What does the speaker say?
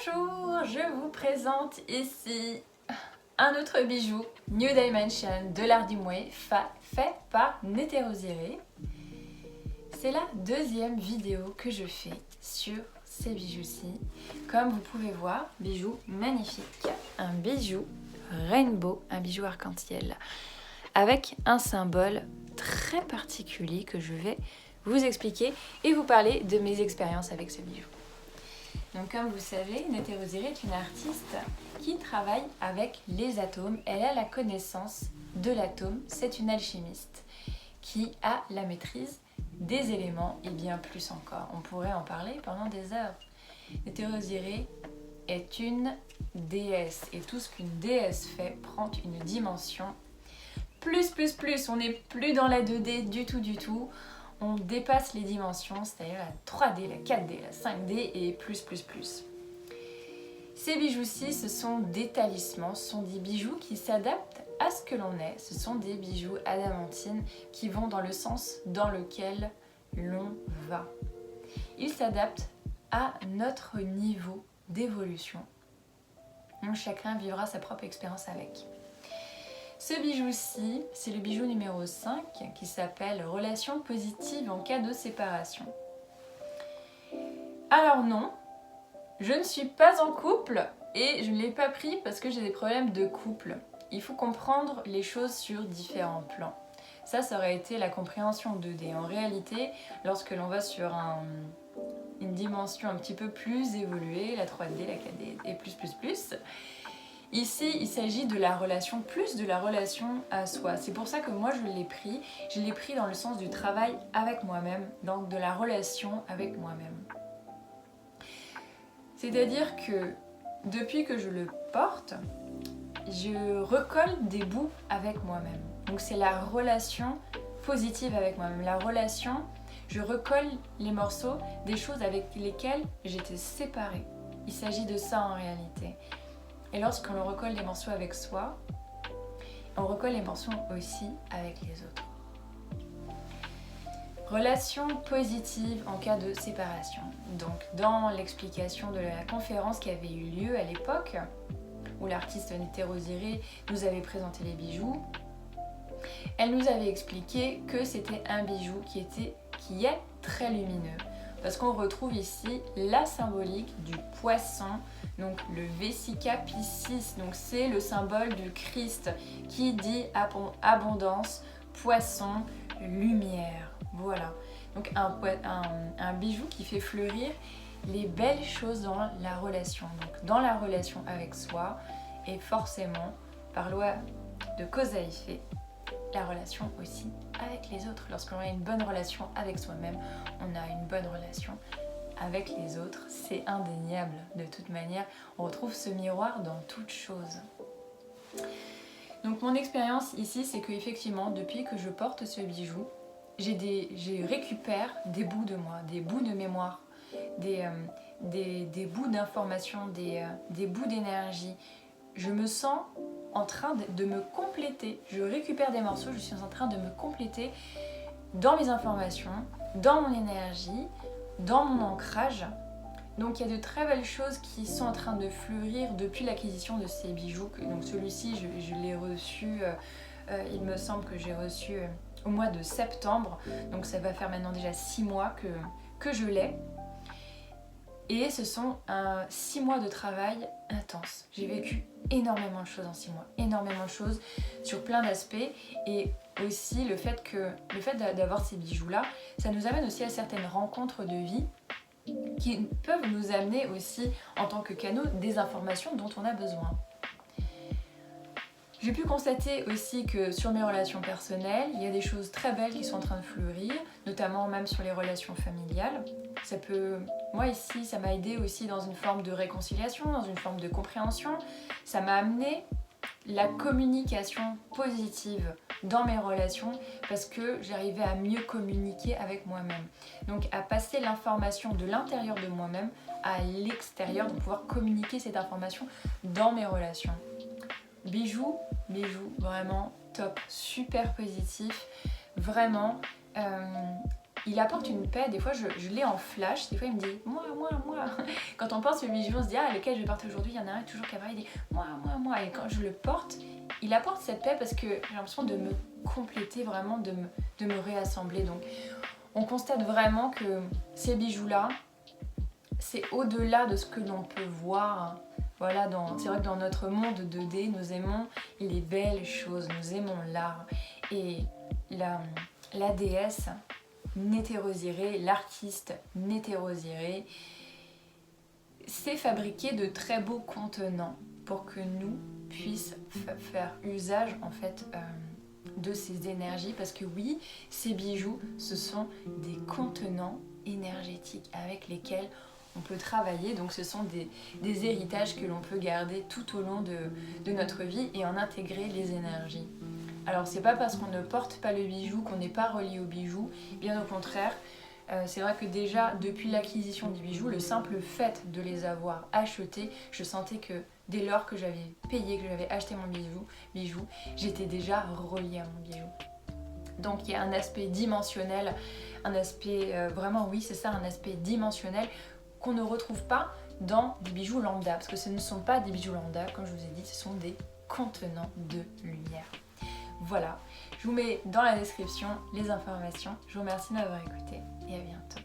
Bonjour, je vous présente ici un autre bijou New Dimension de l'art du mouet fait par Nétérosiré. C'est la deuxième vidéo que je fais sur ces bijoux-ci. Comme vous pouvez voir, bijou magnifique, un bijou rainbow, un bijou arc-en-ciel avec un symbole très particulier que je vais vous expliquer et vous parler de mes expériences avec ce bijou. Donc comme vous savez, Nétérosiré est une artiste qui travaille avec les atomes. Elle a la connaissance de l'atome, c'est une alchimiste qui a la maîtrise des éléments et bien plus encore. On pourrait en parler pendant des heures. Nétérosiré est une déesse et tout ce qu'une déesse fait prend une dimension plus. On n'est plus dans la 2D du tout. On dépasse les dimensions, c'est-à-dire la 3D, la 4D, la 5D et plus. Ces bijoux-ci, ce sont des talismans, ce sont des bijoux qui s'adaptent à ce que l'on est. Ce sont des bijoux adamantines qui vont dans le sens dans lequel l'on va. Ils s'adaptent à notre niveau d'évolution. Donc chacun vivra sa propre expérience avec. Ce bijou-ci, c'est le bijou numéro 5 qui s'appelle « Relation positive en cas de séparation ». Alors non, je ne suis pas en couple et je ne l'ai pas pris parce que j'ai des problèmes de couple. Il faut comprendre les choses sur différents plans. Ça aurait été la compréhension 2D. En réalité, lorsque l'on va sur une dimension un petit peu plus évoluée, la 3D, la 4D et plus, ici, il s'agit de la relation, plus de la relation à soi. C'est pour ça que moi, je l'ai pris. Je l'ai pris dans le sens du travail avec moi-même, donc de la relation avec moi-même. C'est-à-dire que depuis que je le porte, je recolle des bouts avec moi-même. Donc c'est la relation positive avec moi-même. La relation, je recolle les morceaux des choses avec lesquelles j'étais séparée. Il s'agit de ça en réalité. Et lorsqu'on recolle les morceaux avec soi, on recolle les morceaux aussi avec les autres. Relation positive en cas de séparation. Donc dans l'explication de la conférence qui avait eu lieu à l'époque, où l'artiste Nétérosiré nous avait présenté les bijoux, elle nous avait expliqué que c'était un bijou qui est très lumineux. Parce qu'on retrouve ici la symbolique du poisson, donc le Vesica Piscis, donc c'est le symbole du Christ qui dit abondance, poisson, lumière. Voilà, donc un bijou qui fait fleurir les belles choses dans la relation. Donc dans la relation avec soi et forcément, par loi de cause à effet, la relation aussi avec les autres. Lorsqu'on a une bonne relation avec soi-même, on a une bonne relation avec les autres. C'est indéniable. De toute manière, on retrouve ce miroir dans toute chose. Donc mon expérience ici, c'est qu'effectivement, depuis que je porte ce bijou, je récupère des bouts de moi, des bouts de mémoire, des bouts d'information, des bouts d'énergie. Je me sens en train de me compléter. Je récupère des morceaux, je suis en train de me compléter dans mes informations, dans mon énergie, dans mon ancrage. Donc il y a de très belles choses qui sont en train de fleurir depuis l'acquisition de ces bijoux. Donc celui-ci, je l'ai reçu, il me semble que j'ai reçu au mois de septembre. Donc ça va faire maintenant déjà 6 mois que je l'ai. Et ce sont 6 mois de travail intense. J'ai vécu énormément de choses en 6 mois, énormément de choses sur plein d'aspects. Et aussi le fait d'avoir ces bijoux-là, ça nous amène aussi à certaines rencontres de vie qui peuvent nous amener aussi en tant que canaux des informations dont on a besoin. J'ai pu constater aussi que sur mes relations personnelles, il y a des choses très belles qui sont en train de fleurir, notamment même sur les relations familiales. Moi ici, ça m'a aidé aussi dans une forme de réconciliation, dans une forme de compréhension. Ça m'a amené la communication positive dans mes relations parce que j'arrivais à mieux communiquer avec moi-même. Donc à passer l'information de l'intérieur de moi-même à l'extérieur, de pouvoir communiquer cette information dans mes relations. Bijou, vraiment top, super positif, vraiment il apporte une paix. Des fois, je l'ai en flash. Des fois, il me dit moi. Quand on porte ce bijou, on se dit ah, lequel je vais porter aujourd'hui. Il y en a un toujours qui apparaît, il dit moi. Et quand je le porte, il apporte cette paix parce que j'ai l'impression de me compléter vraiment, de me réassembler. Donc, on constate vraiment que ces bijoux-là, c'est au-delà de ce que l'on peut voir. Voilà, c'est vrai que dans notre monde 2D, nous aimons les belles choses, nous aimons l'art. Et la déesse Nétérosiré, l'artiste Nétérosiré, sait fabriquer de très beaux contenants pour que nous puissions faire usage en fait de ces énergies, parce que oui, ces bijoux, ce sont des contenants énergétiques avec lesquels on peut travailler, donc ce sont des héritages que l'on peut garder tout au long de notre vie et en intégrer les énergies. Alors c'est pas parce qu'on ne porte pas le bijou qu'on n'est pas relié au bijou, bien au contraire. C'est vrai que déjà depuis l'acquisition des bijoux, le simple fait de les avoir achetés, je sentais que dès lors que j'avais payé, que j'avais acheté mon bijou, j'étais déjà reliée à mon bijou. Donc il y a un aspect dimensionnel, un aspect vraiment, oui c'est ça, un aspect dimensionnel qu'on ne retrouve pas dans des bijoux lambda, parce que ce ne sont pas des bijoux lambda, comme je vous ai dit, ce sont des contenants de lumière. Voilà, je vous mets dans la description les informations. Je vous remercie de m'avoir écouté et à bientôt.